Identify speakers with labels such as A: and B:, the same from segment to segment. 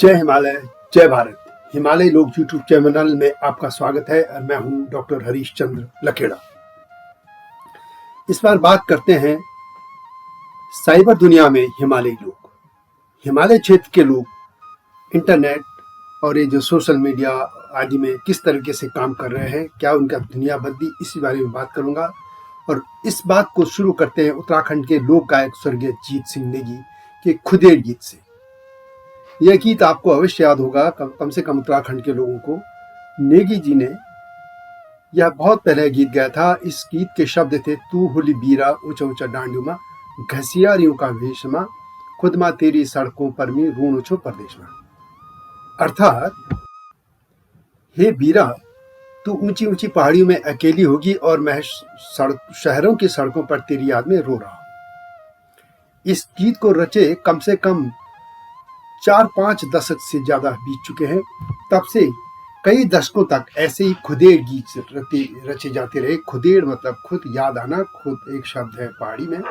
A: जय हिमालय, जय भारत। हिमालय लोग यूट्यूब चैनल में आपका स्वागत है और मैं हूं डॉक्टर हरीश चंद्र लखेड़ा। इस बार बात करते हैं साइबर दुनिया में हिमालयी लोग। हिमालय क्षेत्र के लोग इंटरनेट और ये जो सोशल मीडिया आदि में किस तरीके से काम कर रहे हैं, क्या उनका दुनिया बदली, इसी बारे में बात करूंगा। और इस बात को शुरू करते हैं उत्तराखंड के लोक गायक स्वर्गीय जीत सिंह नेगी के खुदेड़ गीत से। यह गीत आपको अवश्य याद होगा, कम से कम उत्तराखंड के लोगों को। नेगी जी ने यह बहुत पहले गीत गाया था। इस गीत के शब्द थे, तू हुली बीरा ऊंचा ऊंचा डांडूमा, घसियारियों का भेषमा, खुद माँ तेरी सड़कों पर मी रून उछो परदेश में। अर्थात, हे बीरा, तू ऊंची ऊंची पहाड़ियों में अकेली होगी और मैं शहरों की सड़कों पर तेरी याद में रो रहा हूं। इस गीत को रचे कम से कम 4-5 दशक से ज्यादा बीत चुके हैं। तब से कई दशकों तक ऐसे ही खुदेड़ गीत रचे जाते रहे। खुदेड़ मतलब खुद, याद आना। खुद एक शब्द है पहाड़ी में।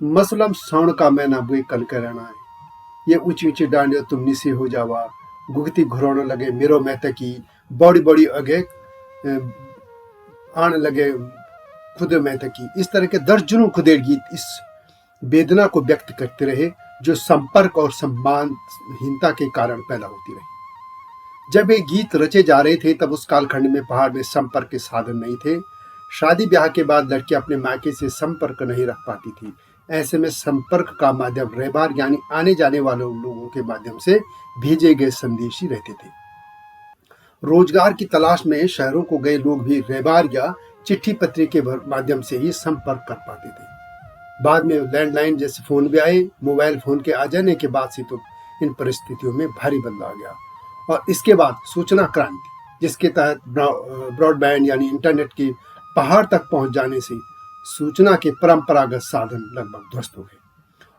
A: मसलम सौण का मैना बुए कल कराना है, ये ऊंची ऊंची डांडियों तुम निसे हो जावा, गुगती घुराने लगे मेरो मैते की, बड़ी बड़ी अगे आने लगे खुद मैते की। इस तरह के दर्जनों खुदेड़ गीत इस वेदना को व्यक्त करते रहे जो संपर्क और संवादहीनता के कारण पैदा होती रही। जब ये गीत रचे जा रहे थे तब उस कालखंड में पहाड़ में संपर्क के साधन नहीं थे। शादी ब्याह के बाद लड़कियां अपने मायके से संपर्क नहीं रख पाती थी। ऐसे में संपर्क का माध्यम रहबार यानी आने जाने वाले लोगों के माध्यम से भेजे गए संदेश ही रहते थे। रोजगार की तलाश में शहरों को गए लोग भी रहबार या चिट्ठी पत्री के माध्यम से ही संपर्क कर पाते थे। बाद में लैंडलाइन जैसे फोन भी आए। मोबाइल फोन के आ जाने के बाद से तो इन परिस्थितियों में भारी बदलाव आ गया। और इसके बाद सूचना क्रांति, जिसके तहत ब्रॉडबैंड यानी इंटरनेट के पहाड़ तक पहुंच जाने से सूचना के परंपरागत साधन लगभग ध्वस्त हो गए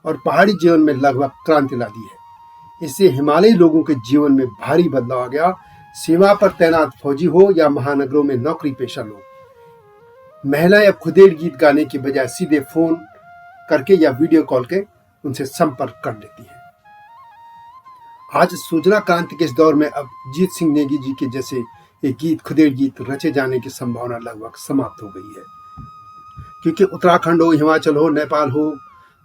A: और पहाड़ी जीवन में लगभग क्रांति ला दी है। इससे हिमालयी लोगों के जीवन में भारी बदलाव आ गया। सीमा पर तैनात फौजी हो या महानगरों में नौकरी पेशा लोग, महिला या खुदेड़ गीत गाने की बजाय सीधे फोन करके या वीडियो कॉल के उनसे संपर्क कर लेती है। आज सूचना क्रांति के इस दौर में अब जीत सिंह नेगी जी के जैसे ये गीत, खुदेड़ गीत रचे जाने की संभावना लगभग समाप्त हो गई है। क्योंकि उत्तराखंड हो, हिमाचल हो, नेपाल हो,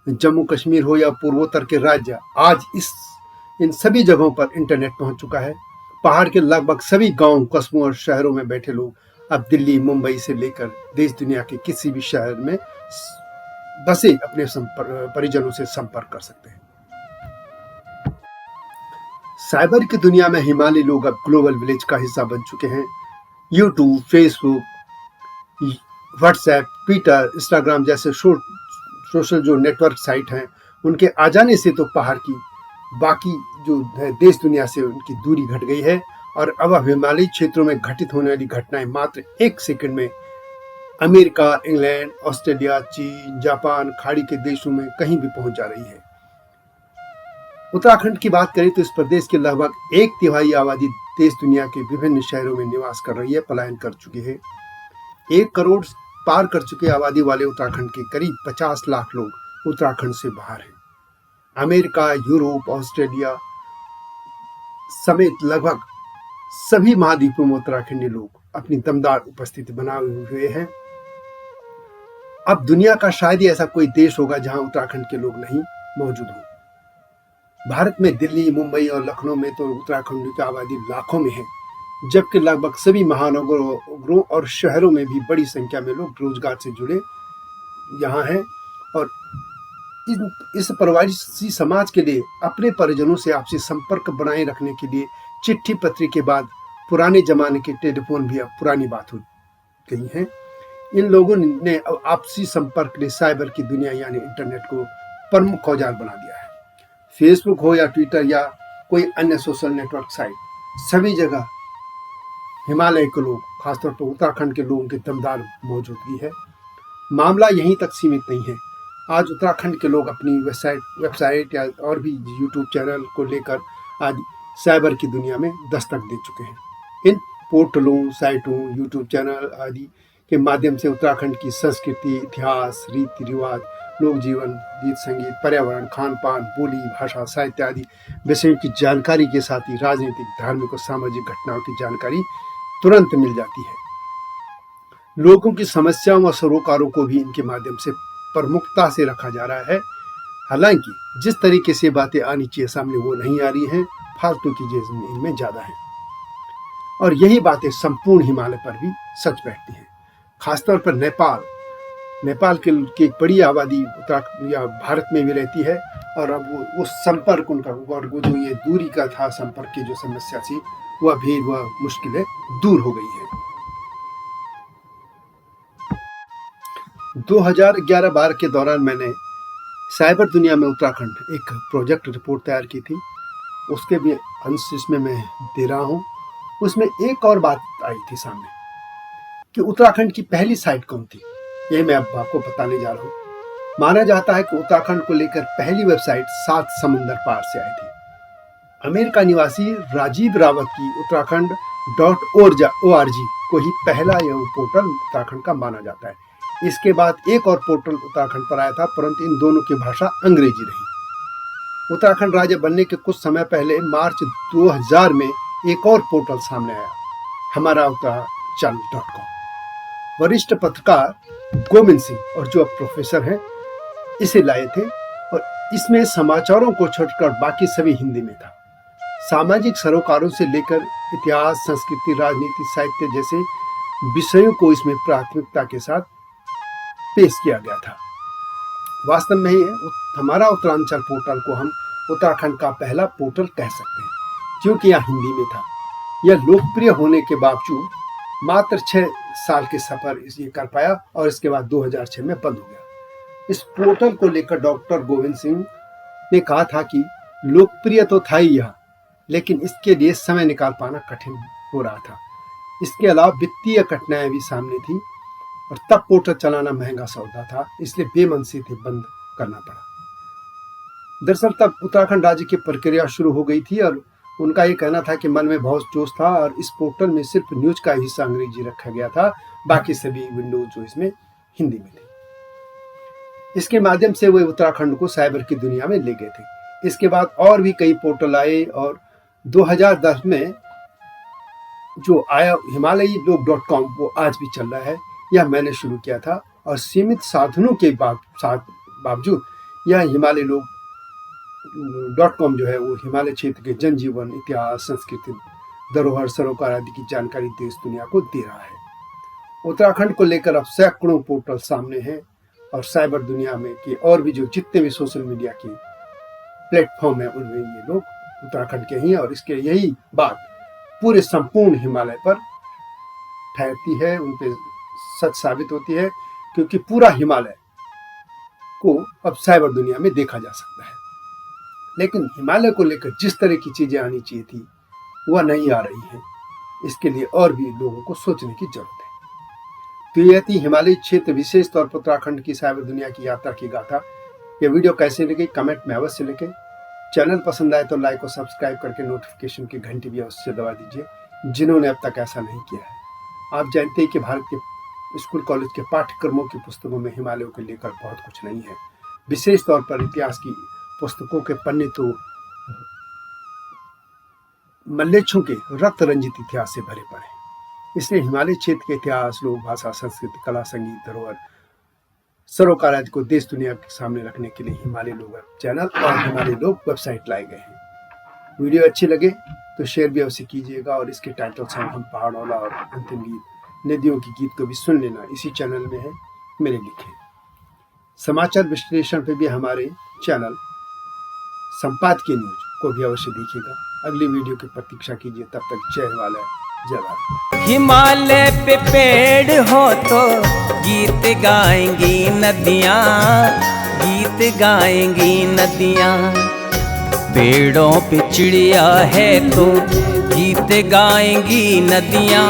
A: जम्मू कश्मीर हो या पूर्वोत्तर के राज्य, आज इन सभी जगहों पर इंटरनेट पहुंच चुका है। पहाड़ के लगभग सभी गांव, कस्बों और शहरों में बैठे लोग अब दिल्ली, मुंबई से लेकर देश दुनिया के किसी भी शहर में बसे अपने परिजनों से संपर्क कर सकते हैं। साइबर की दुनिया में हिमालयी लोग अब ग्लोबल विलेज का हिस्सा बन चुके हैं। YouTube, Facebook, WhatsApp, Twitter, Instagram जैसे सोशल जो नेटवर्क साइट हैं, उनके आ जाने से तो पहाड़ की बाकी जो देश दुनिया से उनकी दूरी घट गई है और अब हिमालयी क्षेत्रों में घटित होने वाली घटनाएं मात्र 1 सेकंड में अमेरिका, इंग्लैंड, ऑस्ट्रेलिया, चीन, जापान, खाड़ी के देशों में कहीं भी पहुंच जा रही है। उत्तराखंड की बात करें तो इस प्रदेश के लगभग 1/3 आबादी देश दुनिया के विभिन्न शहरों में निवास कर रही है, पलायन कर चुकी है। 1 करोड़ पार कर चुके आबादी वाले उत्तराखंड के करीब 50 लाख लोग उत्तराखंड से बाहर हैं। अमेरिका, यूरोप, ऑस्ट्रेलिया समेत लगभग सभी महाद्वीपों में उत्तराखंडी लोग अपनी दमदार उपस्थिति बनाए हुए हैं। अब दुनिया का शायद ही ऐसा कोई देश होगा जहां उत्तराखंड के लोग नहीं मौजूद हों। भारत में दिल्ली, मुंबई और लखनऊ में तो उत्तराखंड की आबादी लाखों में है, जबकि लगभग सभी महानगरों और शहरों में भी बड़ी संख्या में लोग रोजगार से जुड़े यहाँ हैं। और इस प्रवासी समाज के लिए अपने परिजनों से आपसी संपर्क बनाए रखने के लिए चिट्ठी पत्री के बाद पुराने जमाने के टेलीफोन भी अब पुरानी बात हो गई है। इन लोगों ने आपसी संपर्क ने साइबर की दुनिया यानी इंटरनेट को प्रमुख औजार बना दिया है। फेसबुक हो या ट्विटर या कोई अन्य सोशल नेटवर्क साइट, सभी जगह हिमालय के लोग, खासतौर पर उत्तराखंड के लोगों की दमदार मौजूदगी है। मामला यहीं तक सीमित नहीं है। आज उत्तराखंड के लोग अपनी वेबसाइट या और भी यूट्यूब चैनल को लेकर आज साइबर की दुनिया में दस्तक दे चुके हैं। इन पोर्टलों, साइटों, यूट्यूब चैनल आदि के माध्यम से उत्तराखंड की संस्कृति, इतिहास, रीति रिवाज, लोक जीवन, गीत संगीत, पर्यावरण, खान पान, बोली, भाषा, साहित्य आदि विषयों की जानकारी के साथ ही राजनीतिक, धार्मिक और सामाजिक घटनाओं की जानकारी तुरंत मिल जाती है। लोगों की समस्याओं व सरोकारों को भी इनके माध्यम से प्रमुखता से रखा जा रहा है। हालांकि जिस तरीके से बातें आनी चाहिए सामने वो नहीं आ रही हैं, फालतू की चीजें इनमें ज्यादा है और यही बातें संपूर्ण हिमालय पर भी सच बैठती हैं। खासतौर पर नेपाल की एक बड़ी आबादी उत्तराखंड या भारत में भी रहती है और अब वो संपर्क उनका और वो जो ये दूरी का था, संपर्क की जो समस्या थी वह मुश्किलें दूर हो गई है। 2011-12 के दौरान मैंने साइबर दुनिया में उत्तराखंड एक प्रोजेक्ट रिपोर्ट तैयार की थी, उसके भी अंश इसमें मैं दे रहा हूँ। उसमें एक और बात आई थी सामने कि उत्तराखंड की पहली साइट कौन थी, ये मैं अब आपको बताने जा रहा हूँ। माना जाता है कि उत्तराखंड को लेकर पहली वेबसाइट 7 समुंदर पार से आई थी। अमेरिका निवासी राजीव रावत की उत्तराखंड.org को ही पहला यह पोर्टल उत्तराखंड का माना जाता है। इसके बाद एक और पोर्टल उत्तराखंड पर आया था, परंतु इन दोनों की भाषा अंग्रेजी रही। उत्तराखंड राज्य बनने के कुछ समय पहले मार्च 2000 में एक और पोर्टल सामने आया, हमारा उत्तरांचल.com। वरिष्ठ पत्रकार गोविंद सिंह और जो अब प्रोफेसर हैं इसे लाए थे और इसमें समाचारों को छोड़कर बाकी सभी हिंदी में था। सामाजिक सरोकारों से लेकर इतिहास, संस्कृति, राजनीति, साहित्य जैसे विषयों को इसमें प्राथमिकता के साथ पेश किया गया था। वास्तव में ही हमारा उत्तरांचल पोर्टल को हम उत्तराखंड का पहला पोर्टल कह सकते हैं, क्योंकि यह हिंदी में था। यह लोकप्रिय होने के बावजूद मात्र 6 साल के सफर ये कर पाया और इसके बाद 2006 में बंद हो गया। इस पोर्टल को लेकर डॉक्टर गोविंद सिंह ने कहा था कि लोकप्रिय तो था ही यह, लेकिन इसके लिए समय निकाल पाना कठिन हो रहा था। इसके अलावा वित्तीय कठिनाइयां भी सामने थी और तब पोर्टल चलाना महंगा सौदा था, इसलिए बेमन से बंद करना पड़ा। दरअसल तब उत्तराखंड राज्य की प्रक्रिया शुरू हो गई थी और उनका ये कहना था कि मन में बहुत जोश था और इस पोर्टल में सिर्फ न्यूज का हिस्सा अंग्रेजी रखा गया था, बाकी सभी विंडोज जो इसमें हिंदी में थे। इसके माध्यम से वे उत्तराखंड को साइबर की दुनिया में ले गए थे। इसके बाद और भी कई पोर्टल आए और 2010 में जो आया हिमालयी लोक.com वो आज भी चल रहा है। यह मैंने शुरू किया था और सीमित साधनों के बावजूद यह हिमालय लोक.com जो है वो हिमालय क्षेत्र के जनजीवन, इतिहास, संस्कृति, धरोहर, सरोकार आदि की जानकारी देश दुनिया को दे रहा है। उत्तराखंड को लेकर अब सैकड़ों पोर्टल सामने हैं और साइबर दुनिया में के और भी जो जितने भी सोशल मीडिया के प्लेटफॉर्म है उनमें ये लोग उत्तराखंड के ही हैं और इसके यही बात पूरे संपूर्ण हिमालय पर ठहरती है, उन पे सच साबित होती है, क्योंकि पूरा हिमालय को अब साइबर दुनिया में देखा जा सकता है। लेकिन हिमालय को लेकर जिस तरह की चीजें आनी चाहिए थी वह नहीं आ रही है। इसके लिए और भी लोगों को सोचने की जरूरत है। तो यह थी हिमालय क्षेत्र, विशेष तौर पर उत्तराखंड की साइबर दुनिया की यात्रा की गाथा। यह वीडियो कैसे लगी कमेंट में अवश्य लिखें। चैनल पसंद आए तो लाइक और सब्सक्राइब करके नोटिफिकेशन की घंटी भी अवश्य दबा दीजिए, जिन्होंने अब तक ऐसा नहीं किया है। आप जानते हैं कि भारत के स्कूल कॉलेज के पाठ्यक्रमों की पुस्तकों में हिमालयों को लेकर बहुत कुछ नहीं है। विशेष तौर पर इतिहास की पुस्तकों के पन्ने तो मल्लेच्छों के रक्त रंजित इतिहास से भरे पड़े। इसलिए हिमालय क्षेत्र के इतिहास, लोक भाषा, संस्कृति, कला, संगीत, धरोहर, सरोकार आदि को देश दुनिया के सामने रखने के लिए हिमालय लोक चैनल और हिमालय लोक वेबसाइट लाए गए हैं। वीडियो अच्छी लगे तो शेयर भी अवश्य कीजिएगा और इसके टाइटल सॉन्ग हम पहाड़ोला और अंतिम गीत नदियों की गीत को भी सुन लेना, इसी चैनल में है मेरे लिखे। समाचार विश्लेषण पे भी हमारे चैनल संपादकीय न्यूज को भी अवश्य देखिएगा। अगली वीडियो की प्रतीक्षा कीजिए, तब तक जय हिमालय, जय भारत।
B: हिमालय पे पेड़ हो तो गीत गाएंगी नदियाँ, गीत गाएंगी नदियाँ। पेड़ों पे चिड़िया है तो गीत गाएंगी नदियाँ,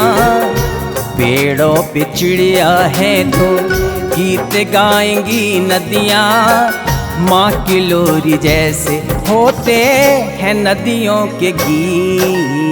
B: पेड़ों पे चिड़िया है तो गीत गाएंगी नदियाँ। माँ की लोरी जैसे होते हैं नदियों के गीत।